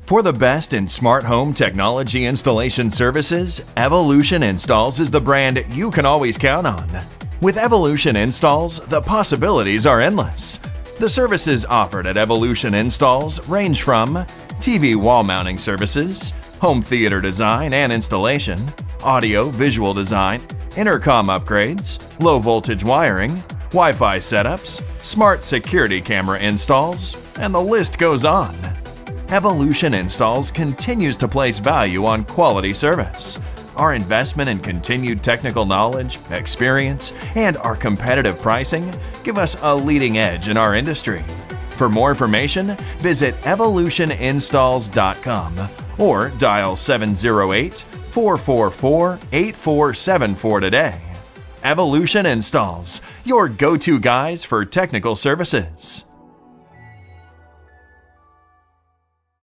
For the best in smart home technology installation services, Evolution Installs is the brand you can always count on. With Evolution Installs, the possibilities are endless. The services offered at Evolution Installs range from TV wall mounting services, home theater design and installation, audio-visual design, intercom upgrades, low-voltage wiring, Wi-Fi setups, smart security camera installs, and the list goes on. Evolution Installs continues to place value on quality service. Our investment in continued technical knowledge, experience, and our competitive pricing give us a leading edge in our industry. For more information, visit evolutioninstalls.com or dial 708-444-8474 today. Evolution Installs, your go-to guys for technical services.